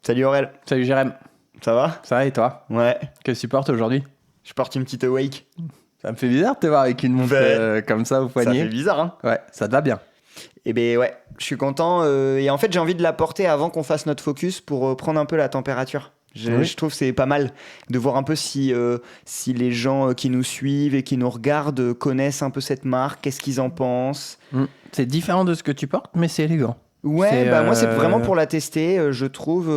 Salut Aurel, Salut Jérém, ça va? ça va et toi? Ouais, Que tu portes aujourd'hui? je porte une petite Awake. Ça me fait bizarre de te voir avec une montre comme ça au Ça poignet. fait bizarre, hein? Ouais, ça te va bien. Eh ben ouais, je suis content. Et en fait, j'ai envie de la porter avant qu'on fasse notre focus pour prendre un peu la température. Oui. Je trouve que c'est pas mal de voir un peu si les gens qui nous suivent et qui nous regardent connaissent un peu cette marque, qu'est-ce qu'ils en pensent. C'est différent de ce que tu portes, mais c'est élégant. Ouais, C'est, bah moi c'est vraiment pour la tester, je trouve.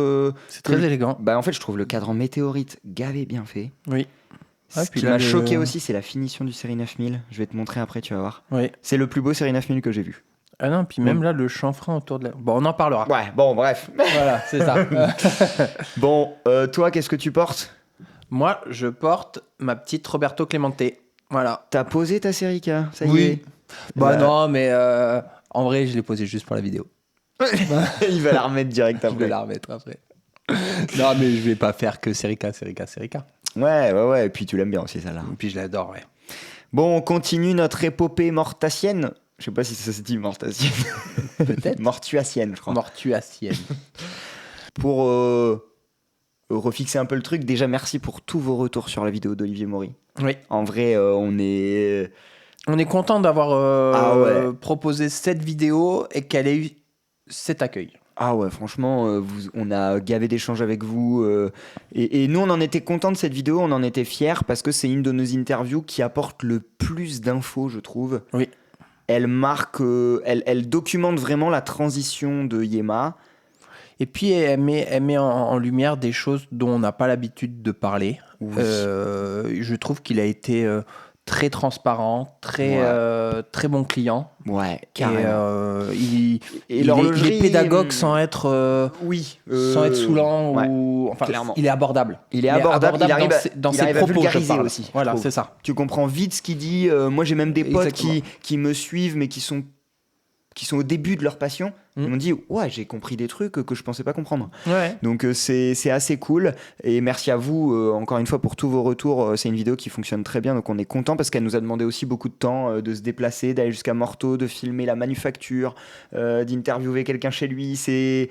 C'est très élégant. Bah en fait, je trouve le cadran météorite gavé bien fait. Oui. Ce puis qui là, m'a choqué aussi, c'est la finition du série 9000. Je vais te montrer après, tu vas voir. Oui. C'est le plus beau série 9000 que j'ai vu. Ah non, puis même là, le chanfrein autour de la... Bon, on en parlera. Ouais, bon, bref. Voilà, c'est ça. Bon, toi, qu'est-ce que tu portes? Moi, je porte ma petite Roberto Clemente. Voilà. T'as posé ta série K, ça y Oui. est. Bah non, mais en vrai, je l'ai posée juste pour la vidéo. Il va la remettre direct Je vais après. la remettre après. Non, mais je vais pas faire que Serica. Ouais, et puis tu l'aimes bien aussi, celle-là. Et puis je l'adore, ouais. Bon, on continue notre épopée mortassienne. Je sais pas si ça se dit mortassienne. Peut-être. Mortuacienne, je crois. Mortuacienne. Pour refixer un peu le truc, déjà merci pour tous vos retours sur la vidéo d'Olivier Maury. Oui. En vrai, on est content d'avoir ouais. proposé cette vidéo et qu'elle ait eu cet accueil. Ah ouais, franchement, on a gavé d'échanges avec vous. Et nous, on en était contents de cette vidéo, on en était fiers parce que c'est une de nos interviews qui apporte le plus d'infos, je trouve. Oui. Elle marque, elle documente vraiment la transition de Yema. Et puis elle met en lumière des choses dont on n'a pas l'habitude de parler. Oui. Je trouve qu'il a été très transparent, très bon client. Ouais, Et carrément. il l'horlogerie, est pédagogue sans être saoulant ouais, ou enfin clairement. Il est abordable. Il est abordable, il arrive dans il ses arrive à propos, je vulgariser parle. aussi. Voilà, je trouve. c'est ça. Tu comprends vite ce qu'il dit. Moi, j'ai même des potes Exactement. qui me suivent, mais qui sont au début de leur passion. Ils m'ont dit, ouais, j'ai compris des trucs que je pensais pas comprendre. Ouais. Donc c'est assez cool. Et merci à vous, encore une fois, pour tous vos retours. C'est une vidéo qui fonctionne très bien, donc on est content parce qu'elle nous a demandé aussi beaucoup de temps de se déplacer, d'aller jusqu'à Morteau, de filmer la manufacture, d'interviewer quelqu'un chez lui. C'est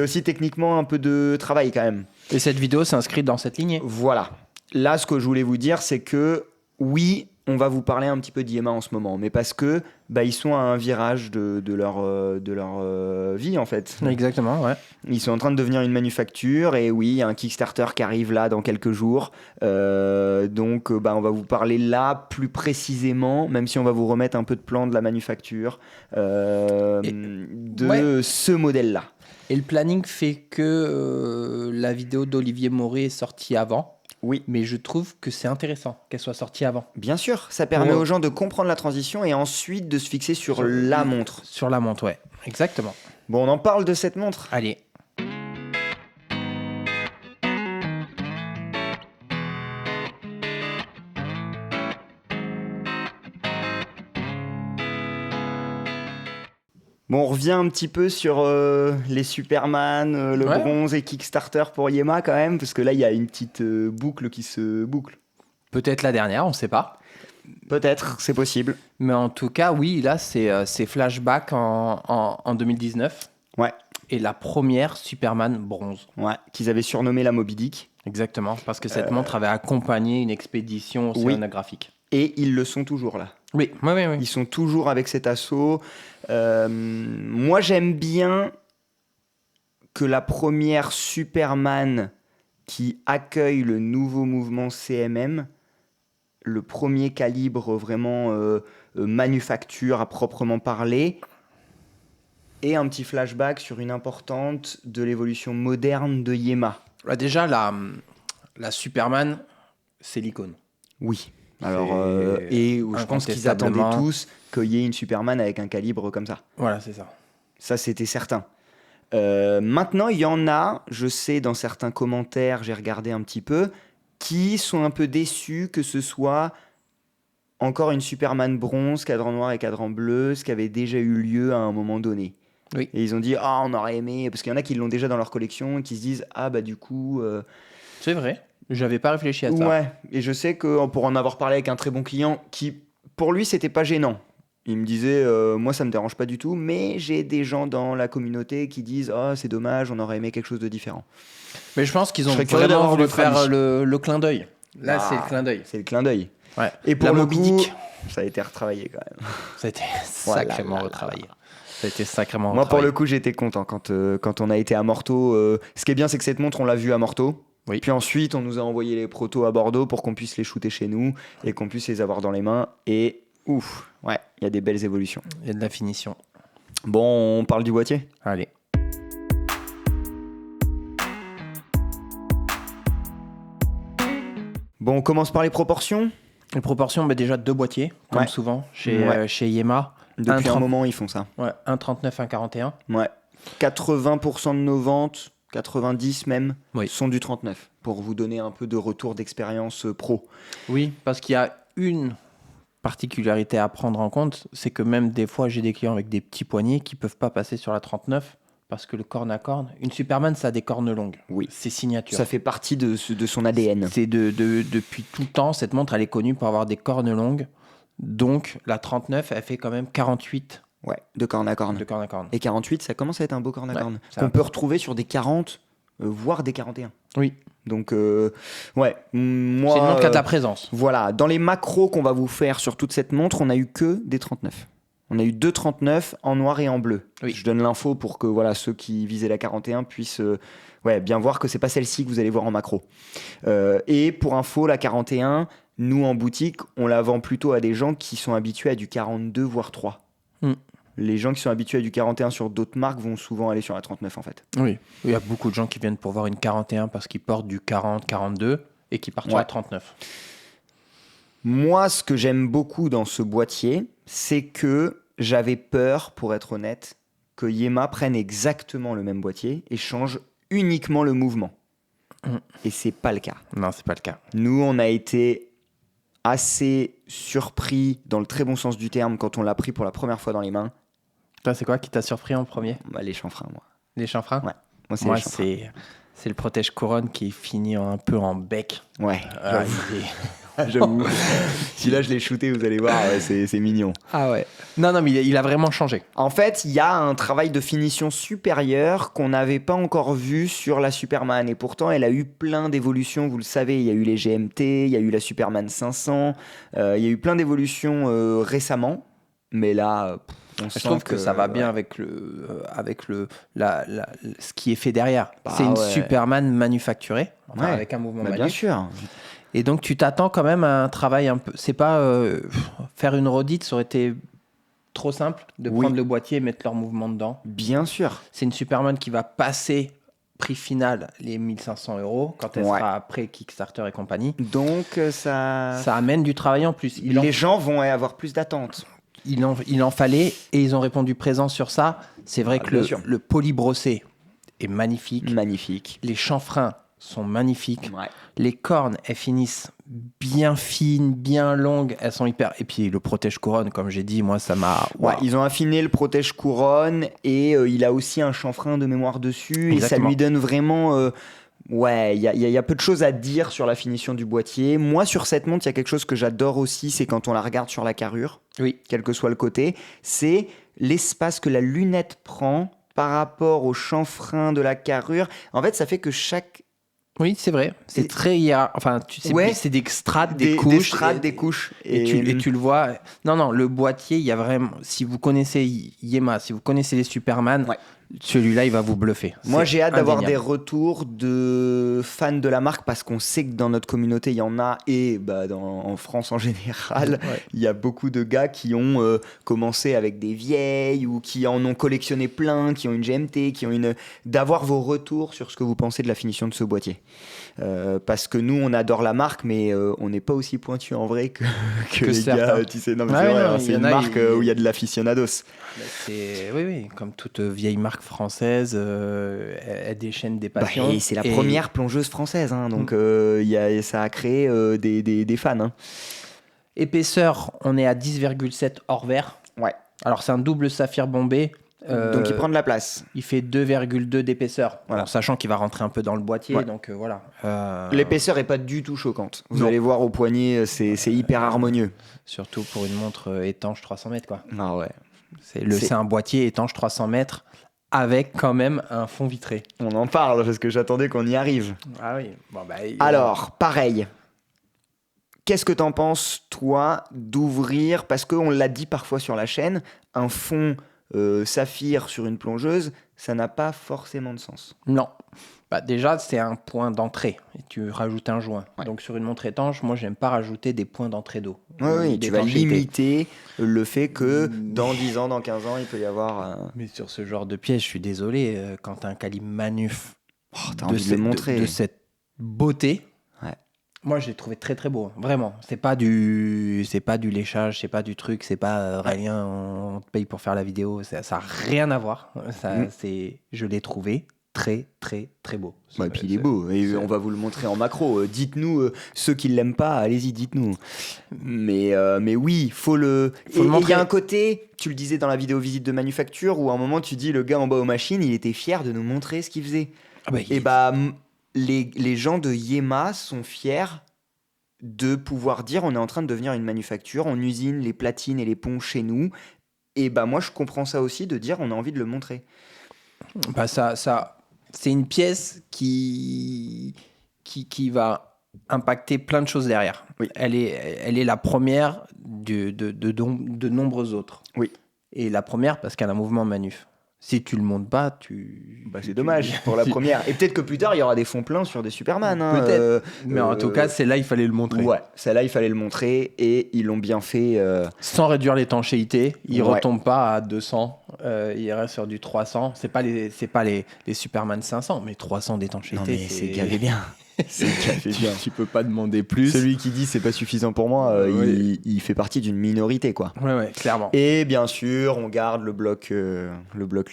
aussi techniquement un peu de travail quand même. Et cette vidéo s'inscrit dans cette lignée. Voilà. Là, ce que je voulais vous dire, c'est que oui, on va vous parler un petit peu d'Yema en ce moment, mais parce que ils sont à un virage de leur vie, en fait. Exactement, ouais. Ils sont en train de devenir une manufacture, et oui, il y a un Kickstarter qui arrive là dans quelques jours. Donc, on va vous parler là plus précisément, même si on va vous remettre un peu de plan de la manufacture, ce modèle-là. Et le planning fait que la vidéo d'Olivier Maury est sortie avant. Oui. Mais je trouve que c'est intéressant qu'elle soit sortie avant. Bien sûr, ça permet aux gens de comprendre la transition et ensuite de se fixer sur la montre. Sur la montre, ouais. Exactement. Bon, on en parle de cette montre. Allez. Bon, on revient un petit peu sur les Superman, le bronze et Kickstarter pour Yema quand même, parce que là, il y a une petite boucle qui se boucle. Peut-être la dernière, on ne sait pas. Peut-être, c'est possible. Mais en tout cas, oui, là, c'est Flashback en 2019. Ouais. Et la première Superman bronze. Ouais, qu'ils avaient surnommé la Moby Dick. Exactement, parce que cette montre avait accompagné une expédition océanographique. Et ils le sont toujours là. Oui. Ils sont toujours avec cet assaut. Moi, j'aime bien que la première Superman qui accueille le nouveau mouvement CMM, le premier calibre vraiment manufacture à proprement parler, et un petit flashback sur une importante de l'évolution moderne de Yema. Déjà, la Superman, c'est l'icône. Oui. Alors, et je pense qu'ils attendaient tous qu'il y ait une Superman avec un calibre comme ça. Voilà, c'est ça. Ça, c'était certain. Maintenant, il y en a, je sais, dans certains commentaires, j'ai regardé un petit peu, qui sont un peu déçus que ce soit encore une Superman bronze, cadran noir et cadran bleu, ce qui avait déjà eu lieu à un moment donné. Oui. Et ils ont dit, on aurait aimé, parce qu'il y en a qui l'ont déjà dans leur collection et qui se disent, du coup... C'est vrai, j'avais pas réfléchi à ça. Ouais, et je sais que pour en avoir parlé avec un très bon client, qui, pour lui, c'était pas gênant. Il me disait, moi ça me dérange pas du tout, mais j'ai des gens dans la communauté qui disent, oh c'est dommage, on aurait aimé quelque chose de différent. Mais je pense qu'ils ont Je serais curieux vraiment d'avoir voulu votre faire avis. le clin d'œil. Là, c'est le Ah, clin d'œil. C'est le clin d'œil. Ouais. Et pour La le Moby coup, Dick, ça a été retravaillé quand même. ça a été Voilà, sacrément là, retravaillé. Ça a été sacrément Moi pour retravaillé. le coup, j'étais content quand on a été à Morteau. Ce qui est bien, c'est que cette montre, on l'a vue à Morteau. Oui. Puis ensuite, on nous a envoyé les protos à Bordeaux pour qu'on puisse les shooter chez nous et qu'on puisse les avoir dans les mains. Et ouf, ouais, il y a des belles évolutions. Il y a de la finition. Bon, on parle du boîtier. Allez. Bon, on commence par les proportions. Les proportions, déjà 2 boîtiers, comme Ouais. souvent, chez Yema. Depuis un 1,30. moment, ils font ça. Ouais, 1,39, 1,41. Ouais. 80% de nos ventes, 90 même, Oui. sont du 39. Pour vous donner un peu de retour d'expérience pro. Oui, parce qu'il y a une particularité à prendre en compte, c'est que même des fois, j'ai des clients avec des petits poignets qui ne peuvent pas passer sur la 39 parce que le corne à corne, une Superman, ça a des cornes longues. Oui. C'est signature. Ça fait partie de son ADN. C'est depuis tout le temps, cette montre, elle est connue pour avoir des cornes longues. Donc, la 39, elle fait quand même 48 Ouais, de corne à corne. de corne à corne. Et 48, ça commence à être un beau corne à Ouais, corne. ça Qu'on va. peut retrouver sur des 40, voire des 41. Oui, Donc, ouais, moi. c'est une montre qui a de la présence. Voilà, dans les macros qu'on va vous faire sur toute cette montre, on a eu que des 39. On a eu 2 39 en noir et en bleu. Oui. Je donne l'info pour que voilà, ceux qui visaient la 41 puissent ouais, bien voir que c'est pas celle-ci que vous allez voir en macro. Et pour info, la 41, nous en boutique, on la vend plutôt à des gens qui sont habitués à du 42 voire 3. Mm. Les gens qui sont habitués à du 41 sur d'autres marques vont souvent aller sur la 39 en fait. Oui, il y a beaucoup de gens qui viennent pour voir une 41 parce qu'ils portent du 40, 42 et qui partent sur la 39. Moi, ce que j'aime beaucoup dans ce boîtier, c'est que j'avais peur, pour être honnête, que Yema prenne exactement le même boîtier et change uniquement le mouvement. Et c'est pas le cas. Non, c'est pas le cas. Nous, on a été assez surpris, dans le très bon sens du terme, quand on l'a pris pour la première fois dans les mains. Toi, c'est quoi qui t'a surpris en premier? Bah, les chanfreins, moi. Les chanfreins? Ouais. Moi, c'est Moi, les chanfreins. c'est le protège couronne qui finit un peu en bec. Ouais, Ah, j'avoue. Si là, je l'ai shooté, vous allez voir, ouais, c'est mignon. ouais. Non, mais il a vraiment changé. En fait, il y a un travail de finition supérieur qu'on n'avait pas encore vu sur la Superman. Et pourtant, elle a eu plein d'évolutions, vous le savez. Il y a eu les GMT, il y a eu la Superman 500, il y a eu plein d'évolutions récemment. Mais là, on Je sent trouve que ça va bien ouais. avec ce qui est fait derrière. Bah, c'est une ouais. Superman manufacturée, enfin, Ouais. avec un mouvement Bah, manuel. bien sûr. Et donc, tu t'attends quand même à un travail un peu. C'est pas faire une redite, ça aurait été trop simple de Oui. prendre le boîtier et mettre leur mouvement dedans. Bien sûr. C'est une Superman qui va passer prix final les 1500 € quand elle Ouais. sera après Kickstarter et compagnie. Donc, ça... Ça amène du travail en plus. les gens vont avoir plus d'attentes. Il en fallait et ils ont répondu présent sur ça. C'est vrai Ah, que bien sûr. le poly brossé est magnifique. Magnifique. Les chanfreins sont magnifiques. Ouais. Les cornes, elles finissent bien fines, bien longues. Elles sont hyper. Et puis le protège couronne, comme j'ai dit, moi ça m'a. Ouais, Waouh. ils ont affiné le protège couronne et il a aussi un chanfrein de mémoire dessus. Exactement. Et ça lui donne vraiment. Ouais, il y a peu de choses à dire sur la finition du boîtier. Moi, sur cette montre, il y a quelque chose que j'adore aussi, c'est quand on la regarde sur la carrure, Oui. quel que soit le côté, c'est l'espace que la lunette prend par rapport au chanfrein de la carrure. En fait, ça fait que chaque. Oui, c'est vrai. C'est Et- très. Enfin, tu sais, Ouais. c'est des strates, des couches. Des strates, des couches. Et tu le vois. Non, le boîtier, il y a vraiment. Si vous connaissez Yema, si vous connaissez les Superman, Ouais. celui-là, il va vous bluffer. Moi, C'est j'ai hâte d'avoir des indéniable. retours de fans de la marque parce qu'on sait que dans notre communauté, il y en a et en France en général, Ouais. il y a beaucoup de gars qui ont commencé avec des vieilles ou qui en ont collectionné plein, qui ont une GMT, d'avoir vos retours sur ce que vous pensez de la finition de ce boîtier. Parce que nous, on adore la marque, mais on n'est pas aussi pointu en vrai que les certains. gars. Tu sais, non, mais Ouais, c'est vrai, non, hein, il y c'est en une a, marque où il y a de l'aficionados. Oui, comme toute vieille marque française, elle déchaîne des passions. Et c'est la Et première plongeuse française, hein, donc ça a créé des fans. Hein. Épaisseur, on est à 10,7 hors vert. Ouais. Alors, c'est un double saphir bombé. Donc il prend de la place. Il fait 2,2 d'épaisseur, Voilà. en sachant qu'il va rentrer un peu dans le boîtier. Ouais. Donc voilà. L'épaisseur est pas du tout choquante. Vous Non. allez voir au poignet, c'est hyper harmonieux. Surtout pour une montre étanche 300 mètres. Quoi. Ah ouais. C'est un boîtier étanche 300 mètres avec quand même un fond vitré. On en parle parce que j'attendais qu'on y arrive. Ah oui. Bon, Alors, pareil. Qu'est-ce que t'en penses, toi, d'ouvrir, parce qu'on l'a dit parfois sur la chaîne, un fond saphir sur une plongeuse, ça n'a pas forcément de sens. Non. Déjà, c'est un point d'entrée. Et tu rajoutes un joint. Ouais. Donc, sur une montre étanche, moi, j'aime pas rajouter des points d'entrée d'eau. Oui, tu vas d'étanchéité. limiter le fait que dans 10 ans, dans 15 ans, il peut y avoir... Mais sur ce genre de pièce, je suis désolé, quand tu as un calibre manuf t'as envie de le montrer. de cette beauté, Ouais. moi, je l'ai trouvé très très beau. Vraiment. C'est pas du léchage, c'est pas du truc, c'est pas Aurélien, on te paye pour faire la vidéo. Ça n'a rien à voir. Je l'ai trouvé très très très beau. Et puis il est beau, et on va vous le montrer en macro. Dites-nous, ceux qui l'aiment pas, allez-y, dites-nous. Mais oui, faut le montrer. Il y a un côté, tu le disais dans la vidéo visite de manufacture, où à un moment tu dis le gars en bas aux machines, il était fier de nous montrer ce qu'il faisait. Les gens de Yema sont fiers de pouvoir dire on est en train de devenir une manufacture, on usine les platines et les ponts chez nous. Et moi je comprends ça aussi de dire on a envie de le montrer. C'est une pièce qui va impacter plein de choses derrière. Oui. Elle est la première de nombreuses autres. Oui. Et la première parce qu'elle a un mouvement manuf. Si tu le montes pas, c'est dommage pour la première. Et peut-être que plus tard, il y aura des fonds pleins sur des Superman. Peut-être. Mais en tout cas, celle-là, il fallait le montrer. Ouais, celle-là, il fallait le montrer et ils l'ont bien fait. Sans réduire l'étanchéité, il Ouais. retombe pas à 200, il reste sur du 300. C'est pas les Superman 500, mais 300 d'étanchéité. Non, mais c'est gavé bien. C'est gavé bien. Tu peux pas demander plus. Celui qui dit c'est pas suffisant pour moi, Oui. il fait partie d'une minorité, quoi. Ouais, clairement. Et bien sûr, on garde le bloc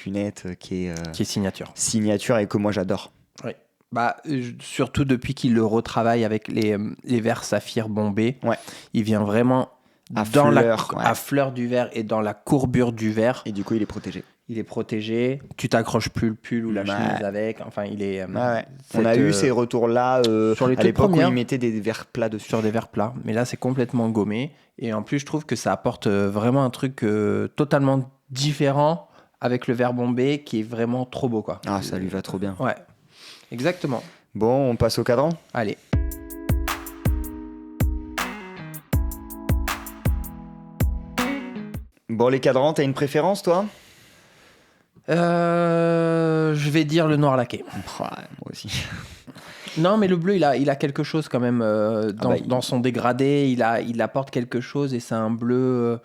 lunette qui est Qui est signature. signature et que moi j'adore. Oui. Surtout depuis qu'il le retravaille avec les verres saphir bombés, Ouais. il vient vraiment À dans fleur, ouais. à fleur du verre et dans la courbure du verre. Et du coup, il est protégé. Il est protégé. Tu t'accroches plus le pull ou la Ouais. chemise avec. Enfin, il est. Ouais. On a eu ces retours-là sur les à toutes l'époque où premières. ils mettaient des verres plats dessus. Sur des verres plats. Mais là, c'est complètement gommé. Et en plus, je trouve que ça apporte vraiment un truc totalement différent avec le verre bombé qui est vraiment trop beau, quoi. Ah, ça lui va trop bien. Ouais. Exactement. Bon, on passe au cadran. Allez. Bon, les cadrans, t'as une préférence, toi? Je vais dire le noir laqué. Ouais, moi aussi. Non, mais le bleu, il a quelque chose quand même il- dans son dégradé. Il apporte quelque chose et c'est un bleu.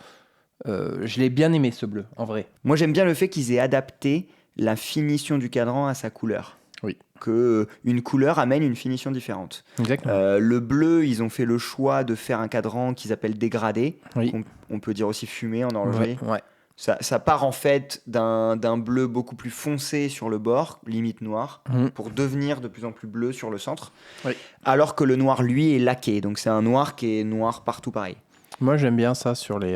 Je l'ai bien aimé, ce bleu, en vrai. Moi, j'aime bien le fait qu'ils aient adapté la finition du cadran à sa couleur. Oui. Que une couleur amène une finition différente. Exactement. Le bleu, ils ont fait le choix de faire un cadran qu'ils appellent dégradé. Oui. On peut dire aussi fumé en horlogerie. Ouais. Ça part en fait d'un bleu beaucoup plus foncé sur le bord, limite noir, Mhm. pour devenir de plus en plus bleu sur le centre. Oui. Alors que le noir, lui, est laqué. Donc c'est un noir qui est noir partout pareil. Moi, j'aime bien ça sur les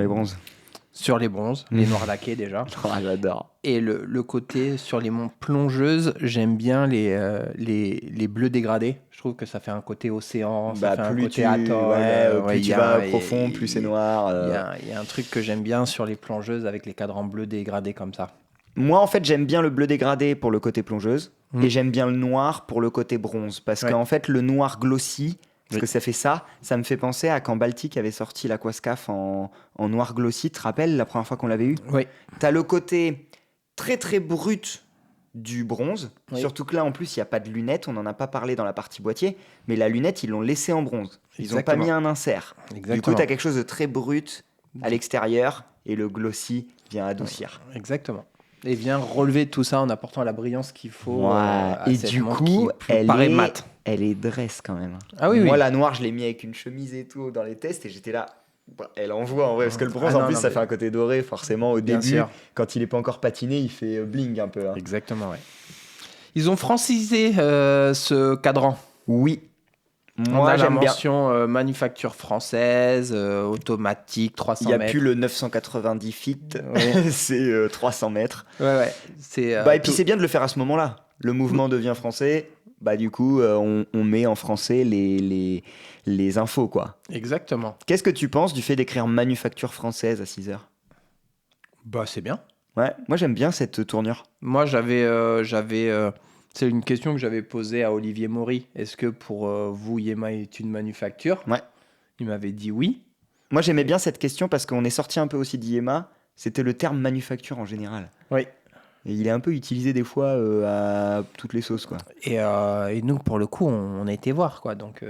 bronzes. sur les bronzes, les noirs laqués déjà. Ah, j'adore. Et le côté sur les montres plongeuses, j'aime bien les bleus dégradés. Je trouve que ça fait un côté océan, ça fait un plus côté tu, atoll. plus il tu y a- vas il- profond, plus c'est noir. Il y a un truc que j'aime bien sur les plongeuses avec les cadrans bleus dégradés comme ça. Moi, en fait, j'aime bien le bleu dégradé pour le côté plongeuse Mm. et j'aime bien le noir pour le côté bronze. Parce Ouais. qu'en fait, le noir glossy, parce Oui. que ça fait ça me fait penser à quand Baltic avait sorti l'Aquascaf en noir glossy. Tu te rappelles la première fois qu'on l'avait eu? Oui. T'as le côté très très brut du bronze, Oui. surtout que là en plus il n'y a pas de lunettes, on n'en a pas parlé dans la partie boîtier, mais la lunette ils l'ont laissée en bronze. Ils n'ont pas Exactement. mis un insert. Du coup, tu as quelque chose de très brut à l'extérieur et le glossy vient adoucir. Exactement. Et vient relever tout ça en apportant la brillance qu'il faut. à et cette du montre coup, qui paraît mat. elle est dresse quand même. Ah oui, Moi, oui. la noire, je l'ai mis avec une chemise et tout dans les tests et j'étais là. Elle envoie en vrai, parce que le bronze Ah en non, plus non, ça mais- fait un côté doré forcément au Bien début. sûr. Quand il est pas encore patiné, il fait bling un peu. Hein. Exactement, ouais. Ils ont francisé ce cadran. Oui, On Moi, a la j'aime bien. mention manufacture française, automatique, Il 300 n'y a mètres. plus le 990 feet, Ouais. c'est 300 mètres. Ouais. C'est, Et puis tout- c'est bien de le faire à ce moment-là. Le mouvement devient français, du coup, on met en français les infos, quoi. Exactement. Qu'est-ce que tu penses du fait d'écrire manufacture française à 6 heures? Bah, c'est bien. Ouais, moi j'aime bien cette tournure. Moi, c'est une question que j'avais posée à Olivier Maury. Est-ce que pour vous, Yema est une manufacture? Ouais. Il m'avait dit oui. Moi j'aimais bien cette question parce qu'on est sorti un peu aussi d'IEMA, c'était le terme manufacture en général. Oui. Et il est un peu utilisé des fois à toutes les sauces, quoi. Et nous, pour le coup, on a été voir, quoi. Donc,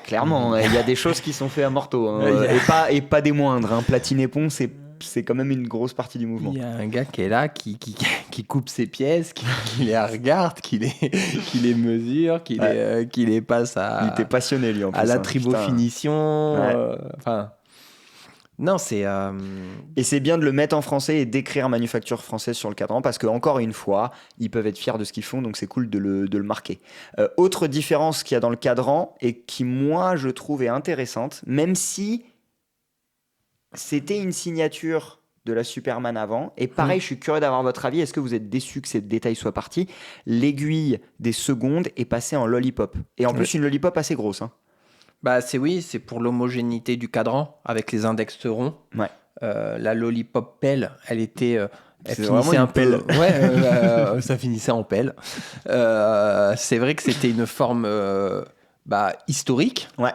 Clairement, il y a des choses qui sont faites à Morteau, hein, et pas des moindres. Hein. Platine et Pont, c'est quand même une grosse partie du mouvement. il y a un gars qui est là, qui coupe ses pièces, qui les regarde, qui les mesure, qui les passe Il était passionné, lui, en plus. à la hein. tribofinition. Ouais. Non, c'est... Et c'est bien de le mettre en français et d'écrire manufacture française sur le cadran parce que, encore une fois, ils peuvent être fiers de ce qu'ils font, donc c'est cool de le marquer. Autre différence qu'il y a dans le cadran et qui, moi, je trouve est intéressante, même si c'était une signature de la Superman avant, et pareil, je suis curieux d'avoir votre avis, est-ce que vous êtes déçu que ces détails soient partis? L'aiguille des secondes est passée en lollipop. Et en plus, une lollipop assez grosse. Hein. Bah, c'est pour l'homogénéité du cadran, avec les index ronds. Ouais. La lollipop pelle, elle était... elle C'est finissait vraiment une un peu... pelle. Ouais, ça finissait en pelle. C'est vrai que c'était une forme historique, Ouais.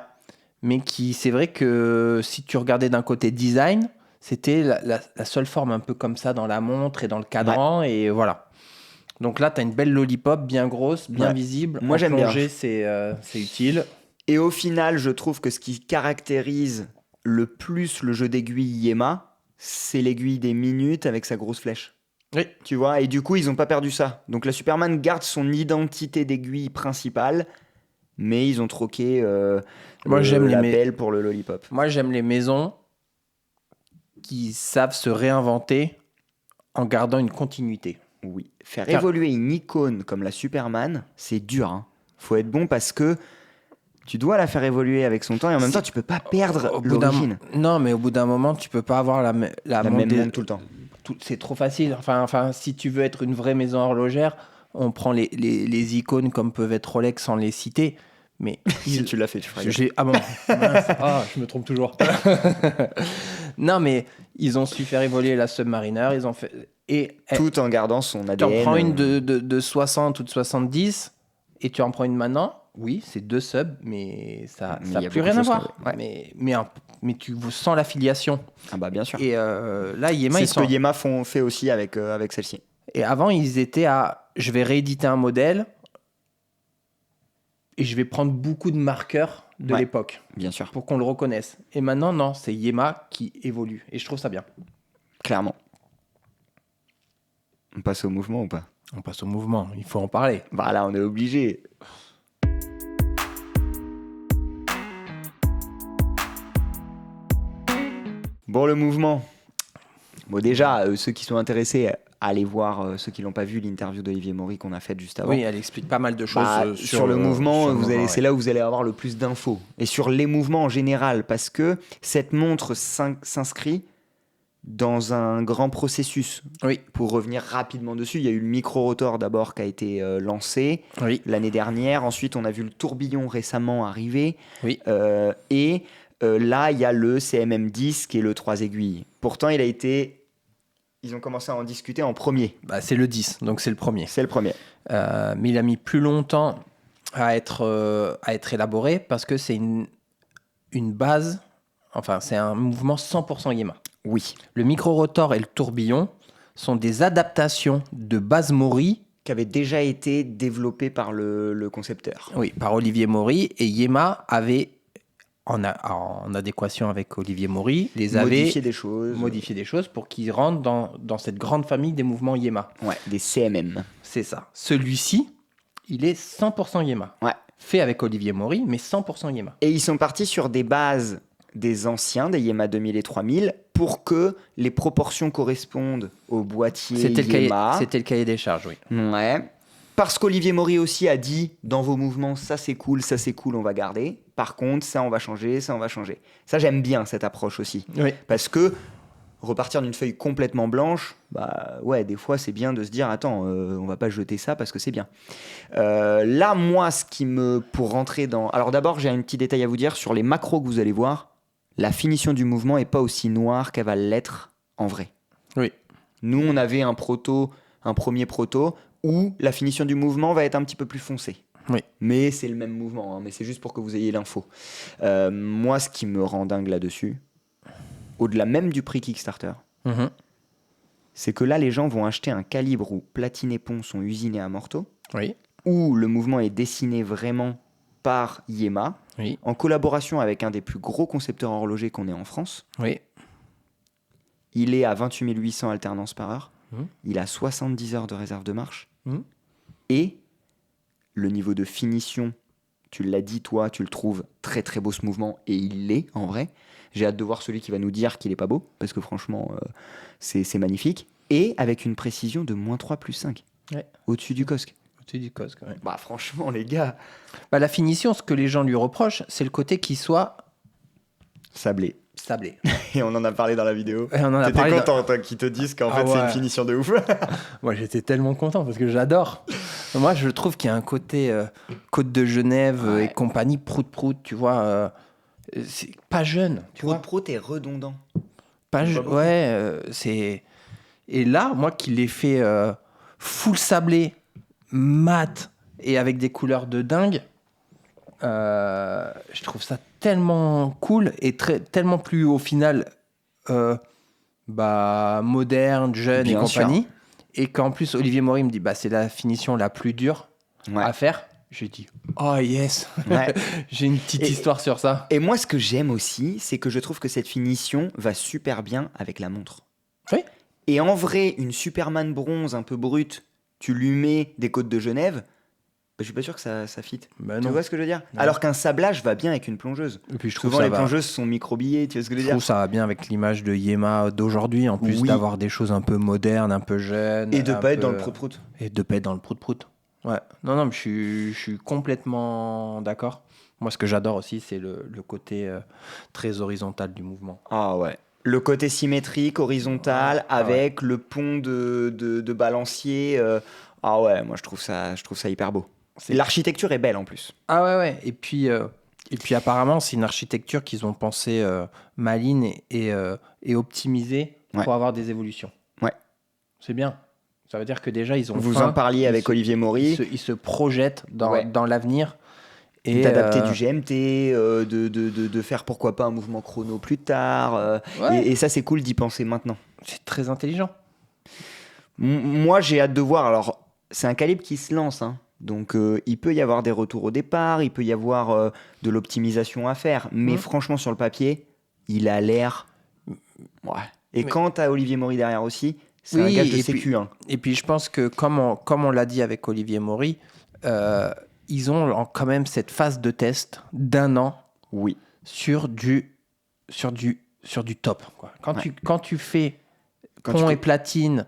mais c'est vrai que si tu regardais d'un côté design, c'était la seule forme un peu comme ça dans la montre et dans le cadran, et voilà. Donc là, tu as une belle lollipop bien grosse, bien visible. Moi, En j'aime bien. plongée, c'est utile. Et au final, je trouve que ce qui caractérise le plus le jeu d'aiguille Yema, c'est l'aiguille des minutes avec sa grosse flèche. Oui. Tu vois, et du coup, ils n'ont pas perdu ça. Donc la Superman garde son identité d'aiguille principale, mais ils ont troqué Moi, j'aime la les pelle pour le lollipop. Moi, j'aime les maisons qui savent se réinventer en gardant une continuité. Oui. Faire évoluer une icône comme la Superman, c'est dur. Hein. Faut être bon parce que tu dois la faire évoluer avec son temps et en même temps, tu peux pas perdre l'origine. Non, mais au bout d'un moment, tu peux pas avoir la même montre tout le temps. C'est trop facile. Enfin, si tu veux être une vraie maison horlogère, on prend les icônes comme peuvent être Rolex sans les citer. Mais si tu l'as fait, tu feras. Ah bon, mince. Je me trompe toujours. Non, mais ils ont su faire évoluer la Submariner. Ils ont fait tout en gardant son ADN. Tu en prends une de 60 ou de 70 et tu en prends une maintenant. Oui, c'est 2 subs, mais ça n'a plus rien à voir. Ouais. Mais tu sens l'affiliation. Ah bah bien sûr. Et là, Yema, c'est ce que Yema fait aussi avec celle-ci. Et avant, ils étaient à je vais rééditer un modèle et je vais prendre beaucoup de marqueurs de l'époque. Bien sûr. Pour qu'on le reconnaisse. Et maintenant, non, c'est Yema qui évolue. Et je trouve ça bien. Clairement. On passe au mouvement ou pas? On passe au mouvement, il faut en parler. Voilà, on est obligé. Bon, le mouvement. Bon, déjà, ceux qui sont intéressés, allez voir, ceux qui l'ont pas vu, l'interview d'Olivier Maury qu'on a faite juste avant. Oui, elle explique pas mal de choses sur le mouvement. C'est là où vous allez avoir le plus d'infos. Et sur les mouvements en général, parce que cette montre s'inscrit dans un grand processus. Oui. Pour revenir rapidement dessus, il y a eu le micro-rotor d'abord qui a été lancé l'année dernière. Ensuite, on a vu le tourbillon récemment arriver. Oui. Là, il y a le CMM10 qui est le 3 aiguilles. Pourtant, ils ont commencé à en discuter en premier. C'est le 10, donc c'est le premier. C'est le premier. Mais il a mis plus longtemps à être élaboré parce que c'est une base, enfin, c'est un mouvement 100% Yema. Oui. Le micro-rotor et le tourbillon sont des adaptations de base Maury qui avaient déjà été développées par le concepteur. Oui, par Olivier Maury. Et Yema avait, en adéquation avec Olivier Maury, modifié des choses pour qu'ils rentrent dans cette grande famille des mouvements Yema. Ouais, des CMM. C'est ça. Celui-ci, il est 100% Yema. Ouais. Fait avec Olivier Maury, mais 100% Yema. Et ils sont partis sur des bases des anciens, des Yema 2000 et 3000, pour que les proportions correspondent au boîtier Yema. C'était le cahier des charges, oui. Ouais. Parce qu'Olivier Maury aussi a dit, dans vos mouvements, ça c'est cool, on va garder. Par contre, ça on va changer, ça on va changer. Ça j'aime bien cette approche aussi. Oui. Parce que repartir d'une feuille complètement blanche, bah ouais, des fois c'est bien de se dire, attends, on va pas jeter ça parce que c'est bien. Là, moi, pour rentrer dans... Alors d'abord, j'ai un petit détail à vous dire sur les macros que vous allez voir. La finition du mouvement est pas aussi noire qu'elle va l'être en vrai. Oui. Nous, on avait un premier proto, où la finition du mouvement va être un petit peu plus foncée. Oui. Mais c'est le même mouvement, hein, mais c'est juste pour que vous ayez l'info. Moi, ce qui me rend dingue là-dessus, au-delà même du prix Kickstarter, c'est que là, les gens vont acheter un calibre où platine et pont sont usinés à Morteau, Oui. où le mouvement est dessiné vraiment par Yema, Oui. en collaboration avec un des plus gros concepteurs horlogers qu'on ait en France. Oui. Il est à 28 800 alternances par heure. Mmh. Il a 70 heures de réserve de marche. Mmh. Et le niveau de finition, tu l'as dit toi, tu le trouves très très beau ce mouvement, et il l'est en vrai. J'ai hâte de voir celui qui va nous dire qu'il est pas beau, parce que franchement, c'est magnifique. Et avec une précision de -3 +5, Ouais. au-dessus du COSC. Au-dessus du COSC, ouais. Bah franchement les gars, Bah, la finition, ce que les gens lui reprochent, c'est le côté qui soit sablé. sablé. Et on en a parlé dans la vidéo. Et on en a T'étais parlé content toi, qu'ils te disent qu'en Ah fait c'est une ouais. finition de ouf. Moi, j'étais tellement content parce que j'adore. Moi, je trouve qu'il y a un côté Côte de Genève Ouais. et compagnie, prout-prout, tu vois. C'est pas jeune, tu vois. Pro, t'es redondant. Pas Pas je- beaucoup. Ouais, c'est. Et là, moi qui l'ai fait full sablé, mat et avec des couleurs de dingue, je trouve ça tellement cool et tellement plus au final moderne, jeune Bien et sûr. compagnie. Et qu'en plus, Olivier Maury me dit c'est la finition la plus dure Ouais. à faire. J'ai dit oh yes, Ouais. j'ai une petite Et- histoire sur ça. Et moi, ce que j'aime aussi, c'est que je trouve que cette finition va super bien avec la montre. Oui. Et en vrai, une Superman bronze un peu brute, tu lui mets des côtes de Genève, bah, je suis pas sûr que ça fit. Bah Tu non. vois ce que je veux dire? Non. Alors qu'un sablage va bien avec une plongeuse. Et puis je trouve Souvent, ça les va. plongeuses sont microbillées, tu vois ce que je Je veux trouve dire? ça va bien avec l'image de Yema d'aujourd'hui, en plus Oui. d'avoir des choses un peu modernes, un peu jeunes. Et de un pas être peu- dans le prout-prout. Et de pas être dans le prout-prout. Ouais. Non, mais je suis complètement d'accord. Moi, ce que j'adore aussi, c'est le côté très horizontal du mouvement. Ah ouais. Le côté symétrique, horizontal, Ah ouais. avec le pont de balancier. Ah ouais, moi je trouve ça hyper beau. C'est- L'architecture est belle en plus. Ah ouais. Et puis apparemment, c'est une architecture qu'ils ont pensé maligne et optimisée pour Ouais. avoir des évolutions. Ouais. C'est bien. Ça veut dire que déjà, ils ont Vous faim, en parliez ils avec se- Olivier Maury. Ils se projettent Ouais. dans l'avenir. Et D'adapter du GMT, de faire pourquoi pas un mouvement chrono plus tard. Ouais. Et ça, c'est cool d'y penser maintenant. C'est très intelligent. Moi, j'ai hâte de voir. Alors, c'est un calibre qui se lance, hein. Donc, il peut y avoir des retours au départ, il peut y avoir de l'optimisation à faire. Mais franchement, sur le papier, il a l'air. Ouais. Et Mais- quand t'as Olivier Maury derrière aussi, c'est Oui, un gage de et sécu. puis- Hein. Et puis je pense que comme on l'a dit avec Olivier Maury, ils ont quand même cette phase de test d'1 an Oui. sur du top, quoi. Quand tu fais Quand pont tu et platine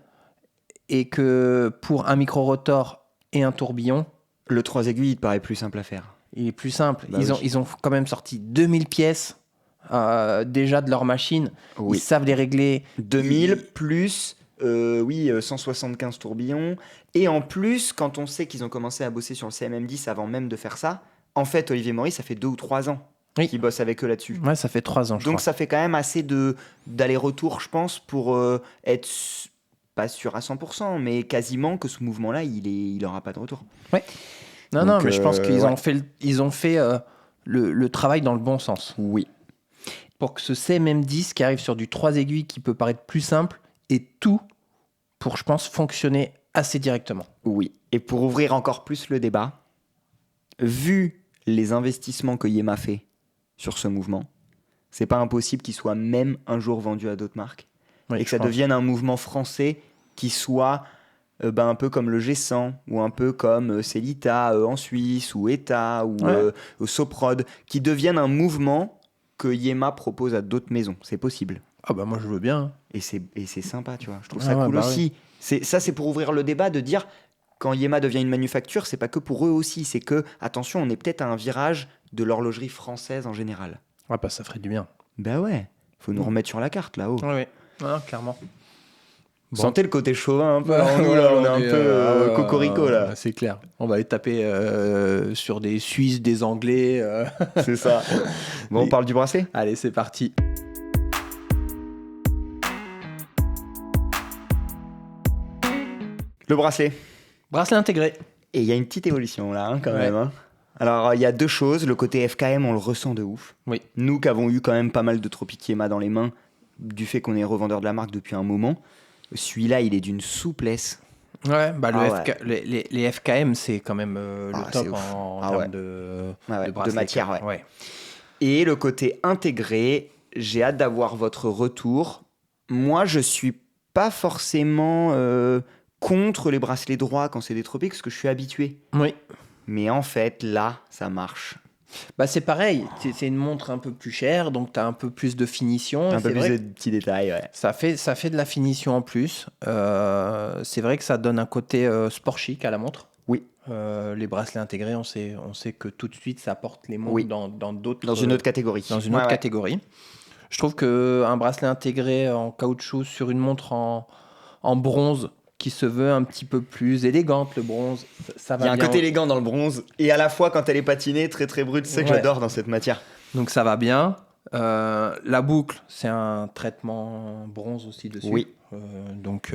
et que pour un micro-rotor et un tourbillon, Le 3 aiguilles, il te paraît plus simple à faire. il est plus simple. Bah ils, oui. ils ont quand même sorti 2000 pièces déjà de leur machine. Oui. Ils savent les régler. 2000 plus 175 tourbillons. Et en plus, quand on sait qu'ils ont commencé à bosser sur le CMM10 avant même de faire ça, en fait, Olivier Maury, ça fait 2 ou 3 ans Oui. qu'il bosse avec eux là-dessus. Ouais, ça fait 3 ans, je Donc crois. ça fait quand même assez d'aller-retour, je pense, pour être pas sûr à 100%, mais quasiment que ce mouvement-là, il n'aura pas de retour. Non, Donc, mais je pense qu'ils ouais. ont fait le travail dans le bon sens. Oui. Pour que ce CMM10 qui arrive sur du 3 aiguilles qui peut paraître plus simple ait tout pour, je pense, fonctionner assez directement. Oui. Et pour ouvrir encore plus le débat, vu les investissements que Yema fait sur ce mouvement, c'est pas impossible qu'il soit même un jour vendu à d'autres marques. Oui, et que je ça pense. devienne un mouvement français qui soit un peu comme le G100 ou un peu comme Celita en Suisse ou ETA ou Ouais. Soprod, qui devienne un mouvement que Yema propose à d'autres maisons. C'est possible. Ah bah moi je veux bien. Et c'est sympa, tu vois. Je trouve Ah ça ouais, cool bah aussi. Ça, c'est pour ouvrir le débat de dire quand Yema devient une manufacture, c'est pas que pour eux aussi, c'est que, attention, on est peut-être à un virage de l'horlogerie française en général. Ouais, bah, ça ferait du bien. Ben ouais, faut nous remettre sur la carte là-haut. Oui, clairement. Bon. Sentez le côté chauvin un peu en nous là, on est un peu cocorico là. C'est clair. On va aller taper sur des Suisses, des Anglais. C'est ça. Bon, on parle du bracelet ? Allez, c'est parti. Le bracelet. Bracelet intégré. Et il y a une petite évolution là, quand Ouais. même. Hein. Alors, il y a deux choses. Le côté FKM, on le ressent de ouf. Oui. Nous qui avons eu quand même pas mal de Tropic Yema dans les mains, du fait qu'on est revendeur de la marque depuis un moment, celui-là, il est d'une souplesse. Ouais, bah ouais. les FKM, c'est quand même le c'est top ouf. en Ah termes ouais. de De bracelet. matière, ouais. Et le côté intégré, j'ai hâte d'avoir votre retour. Moi, je suis pas forcément contre les bracelets droits quand c'est des tropiques, parce que je suis habitué. Oui. Mais en fait, là, ça marche. Bah c'est pareil, c'est une montre un peu plus chère, donc tu as un peu plus de finition. Un et peu c'est plus vrai de que petits détails, ouais. ça fait de la finition en plus. C'est vrai que ça donne un côté sport chic à la montre. Oui. Les bracelets intégrés, on sait que tout de suite, ça porte les montres Oui. dans d'autres... Dans une autre catégorie. Dans une autre catégorie. Je trouve qu'un bracelet intégré en caoutchouc sur une montre en bronze, qui se veut un petit peu plus élégante, le bronze, ça va Il y a un bien. côté élégant dans le bronze, et à la fois, quand elle est patinée, très très brute, c'est ça que Ouais. j'adore dans cette matière. Donc ça va bien. La boucle, c'est un traitement bronze aussi dessus. Oui. Donc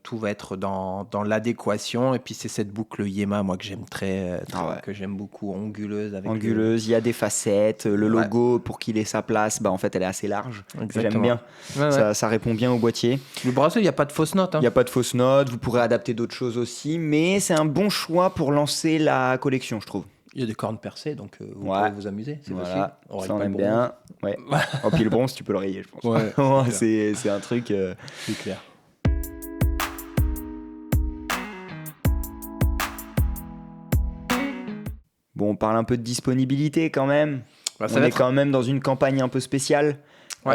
tout va être dans l'adéquation. Et puis c'est cette boucle Yema, moi que j'aime que j'aime beaucoup, onguleuse. Anguleuse, il y a des facettes, le logo pour qu'il ait sa place, bah en fait elle est assez large. J'aime bien. Ça répond bien au boîtier. Le bracelet, il n'y a pas de fausse note. Il n'y a pas de fausse note, vous pourrez adapter d'autres choses aussi, mais c'est un bon choix pour lancer la collection, je trouve. Il y a des cornes percées, donc vous pourrez vous amuser. C'est voilà, facile. ça on aime bien. Ouais. Oh, puis le bronze, tu peux le rayer, je pense. Ouais, c'est un truc... C'est clair. Bon, on parle un peu de disponibilité quand même. Bah, on est quand même dans une campagne un peu spéciale. Ouais.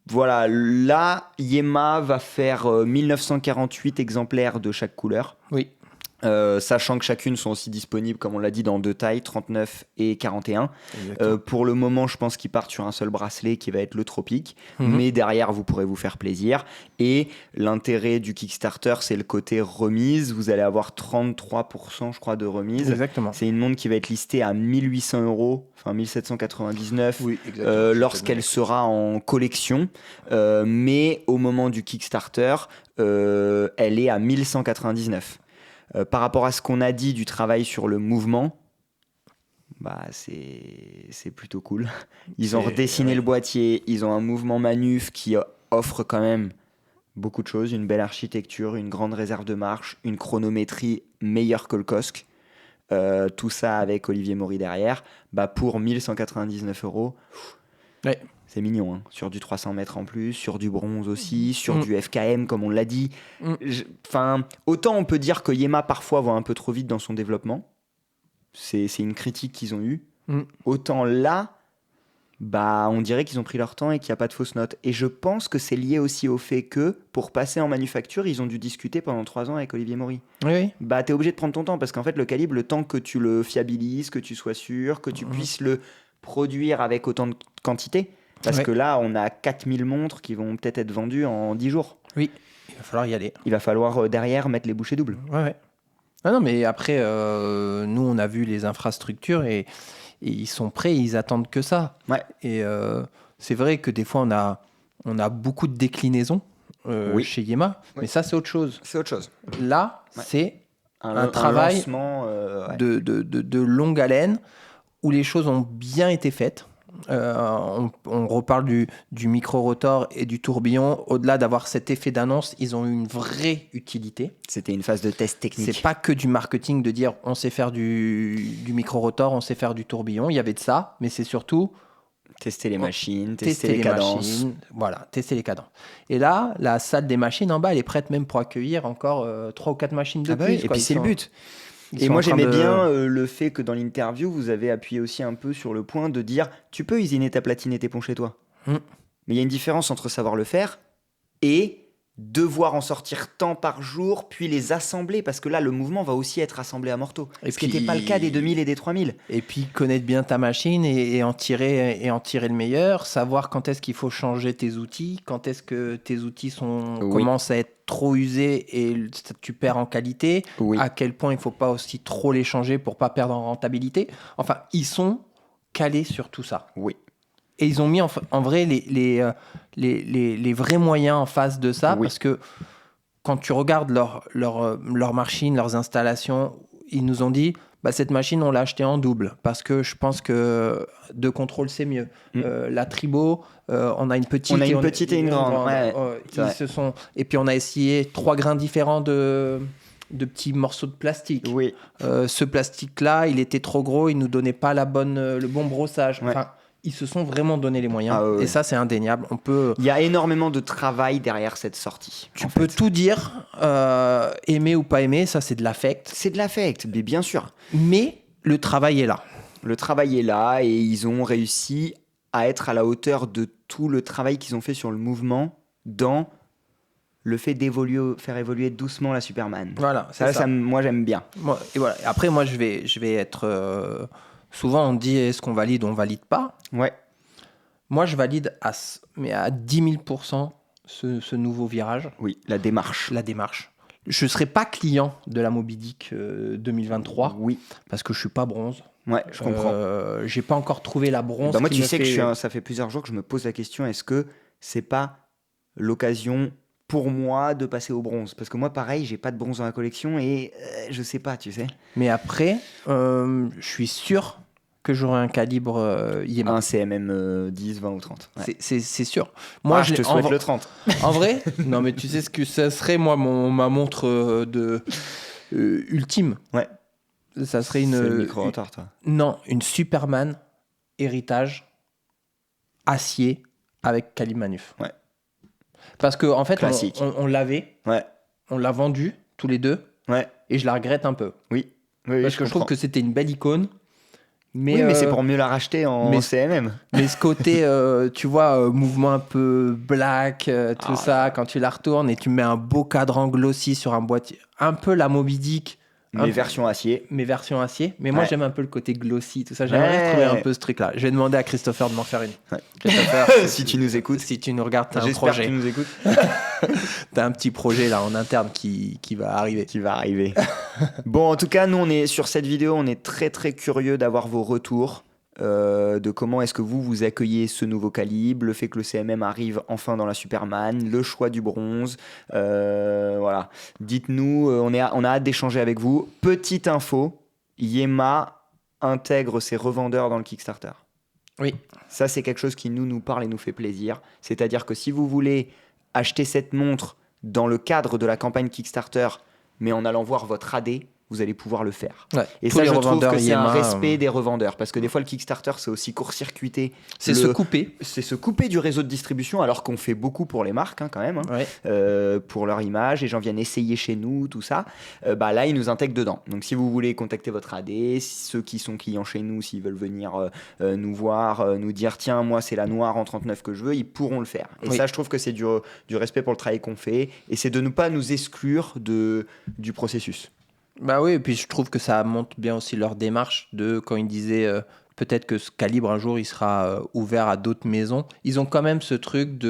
Voilà, là, Yema va faire 1948 exemplaires de chaque couleur. Oui. Sachant que chacune sont aussi disponibles, comme on l'a dit, dans deux tailles, 39 et 41. Pour le moment, je pense qu'ils partent sur un seul bracelet qui va être le Tropic. Mais derrière, vous pourrez vous faire plaisir. Et l'intérêt du Kickstarter, c'est le côté remise. Vous allez avoir 33%, je crois, de remise. Exactement. C'est une montre qui va être listée à 1800 €, enfin 1799, lorsqu'elle sera en collection. Mais au moment du Kickstarter, elle est à 1199. Par rapport à ce qu'on a dit du travail sur le mouvement, bah c'est plutôt cool. Ils ont redessiné le boîtier, ils ont un mouvement manuf qui offre quand même beaucoup de choses, une belle architecture, une grande réserve de marche, une chronométrie meilleure que le Cosc. Tout ça avec Olivier Maury derrière. Bah pour 1199 €, ouais. C'est mignon, hein. Sur du 300 mètres en plus, sur du bronze aussi, sur du FKM comme on l'a dit. Autant on peut dire que Yema parfois va un peu trop vite dans son développement. C'est une critique qu'ils ont eue. Autant là, bah, on dirait qu'ils ont pris leur temps et qu'il n'y a pas de fausses notes. Et je pense que c'est lié aussi au fait que pour passer en manufacture, ils ont dû discuter pendant 3 ans avec Olivier Maury. Oui. Bah, t'es obligé de prendre ton temps parce qu'en fait, le calibre, le temps que tu le fiabilises, que tu sois sûr, que tu puisses le produire avec autant de quantité. Parce que là, on a 4000 montres qui vont peut-être être vendues en 10 jours. Oui, il va falloir y aller. Il va falloir derrière mettre les bouchées doubles. Ouais. Ah non, mais après, nous, on a vu les infrastructures et ils sont prêts, ils attendent que ça. Ouais. Et c'est vrai que des fois, on a beaucoup de déclinaisons chez Yema, mais ça, c'est autre chose. C'est autre chose. Là, c'est un travail de longue haleine où les choses ont bien été faites. On reparle du micro-rotor et du tourbillon. Au-delà d'avoir cet effet d'annonce, ils ont eu une vraie utilité. C'était une phase de test technique. C'est pas que du marketing de dire on sait faire du micro-rotor, on sait faire du tourbillon. Il y avait de ça, mais c'est surtout tester les machines, tester les cadences. Machines, voilà, tester les cadences. Et là, la salle des machines en bas, elle est prête même pour accueillir encore 3 ou 4 machines de plus. Et puis c'est le but. Et moi j'aimais bien le fait que dans l'interview vous avez appuyé aussi un peu sur le point de dire tu peux usiner ta platine et tes ponts chez toi, mais il y a une différence entre savoir le faire et devoir en sortir tant par jour, puis les assembler, parce que là, le mouvement va aussi être assemblé à morteau. Et Ce qui n'était pas le cas des 2000 et des 3000. Et puis connaître bien ta machine et en tirer le meilleur, savoir quand est-ce qu'il faut changer tes outils, quand est-ce que tes outils commencent à être trop usés et tu perds en qualité, à quel point il ne faut pas aussi trop les changer pour ne pas perdre en rentabilité. Enfin, ils sont calés sur tout ça. Oui. Et ils ont mis en vrai les vrais moyens en face de ça, parce que quand tu regardes leurs machines, leurs installations, ils nous ont dit cette machine, on l'a achetée en double parce que je pense que de contrôle, c'est mieux. La Tribo, on a une petite, et une grande. Ouais, et puis on a essayé 3 grains différents de petits morceaux de plastique. Oui. Ce plastique-là, il était trop gros, il nous donnait pas le bon brossage. Enfin, ils se sont vraiment donné les moyens. Et ça, c'est indéniable. Il y a énormément de travail derrière cette sortie. Tu peux tout dire, aimer ou pas aimer, ça, c'est de l'affect. C'est de l'affect, mais bien sûr. Mais le travail est là. Le travail est là et ils ont réussi à être à la hauteur de tout le travail qu'ils ont fait sur le mouvement dans le fait faire évoluer doucement la Superman. Voilà, ça. Moi, j'aime bien. Et voilà. Après, moi, je vais être... Souvent, on dit est-ce qu'on valide ou on valide pas. Ouais. Moi, je valide mais à 10 000% ce nouveau virage. Oui, la démarche. Je ne serai pas client de la Moby Dick 2023. Oui. Parce que je ne suis pas bronze. Ouais, je comprends. Je n'ai pas encore trouvé la bronze. Moi, tu sais que ça fait plusieurs jours que je me pose la question, est-ce que c'est pas l'occasion pour moi de passer au bronze? Parce que moi, pareil, j'ai pas de bronze dans la collection et je sais pas, tu sais. Mais après, je suis sûr que j'aurai un calibre Yema. Un CMM 10, 20 ou 30. Ouais. C'est sûr. Moi, je te souhaite le 30. En vrai, non, mais tu sais ce que ça serait, moi, ma montre ultime. Ouais. Ça serait une. C'est le micro-rotor, toi. Non, une Superman héritage acier avec calibre manuf. Ouais. Parce qu'en fait, on l'avait. Ouais. On l'a vendu tous les deux. Ouais. Et je la regrette un peu. Oui. Parce que je trouve que c'était une belle icône. Mais c'est pour mieux la racheter en CMM. Mais ce côté, tu vois, mouvement un peu black, tout ça, quand tu la retournes et tu mets un beau cadran glossy sur un boîtier, un peu la Moby Dick. Mes versions acier. Mais moi, j'aime un peu le côté glossy, tout ça. J'aimerais trouver un peu ce truc-là. Je vais demander à Christopher de m'en faire une. Ouais. Christopher, si tu nous écoutes. Si tu nous regardes, t'as un projet. J'espère que tu nous écoutes. T'as un petit projet là en interne qui va arriver. Bon, en tout cas, nous, on est sur cette vidéo, on est très très curieux d'avoir vos retours. De comment est-ce que vous accueillez ce nouveau calibre, le fait que le CMM arrive enfin dans la Superman, le choix du bronze, voilà. Dites-nous, on a hâte d'échanger avec vous. Petite info, Yema intègre ses revendeurs dans le Kickstarter. Oui. Ça, c'est quelque chose qui nous parle et nous fait plaisir. C'est-à-dire que si vous voulez acheter cette montre dans le cadre de la campagne Kickstarter, mais en allant voir votre AD, vous allez pouvoir le faire. Ouais, et ça, je trouve que c'est un respect des revendeurs. Parce que des fois, le Kickstarter, c'est aussi court-circuiter. C'est se couper. C'est se couper du réseau de distribution, alors qu'on fait beaucoup pour les marques, quand même. Ouais. Pour leur image. Les gens viennent essayer chez nous, tout ça. Là, ils nous intègrent dedans. Donc, si vous voulez contacter votre AD, ceux qui sont clients chez nous, s'ils veulent venir nous voir, nous dire, tiens, moi, c'est la noire en 39 que je veux, ils pourront le faire. Et ça, je trouve que c'est du respect pour le travail qu'on fait. Et c'est de ne pas nous exclure du processus. Bah oui, et puis je trouve que ça montre bien aussi leur démarche de quand ils disaient peut-être que ce calibre un jour il sera ouvert à d'autres maisons. Ils ont quand même ce truc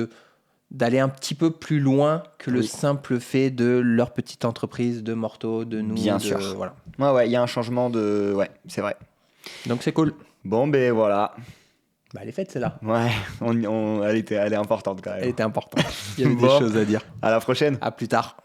d'aller un petit peu plus loin que le simple fait de leur petite entreprise de morteau, de nous. Bien sûr. Voilà. Ouais, il y a un changement de... Ouais, c'est vrai. Donc c'est cool. Bon, ben voilà. Bah, elle est faite, celle-là. Ouais, elle est importante quand même. Elle était importante. Il y avait des choses à dire. À la prochaine. À plus tard.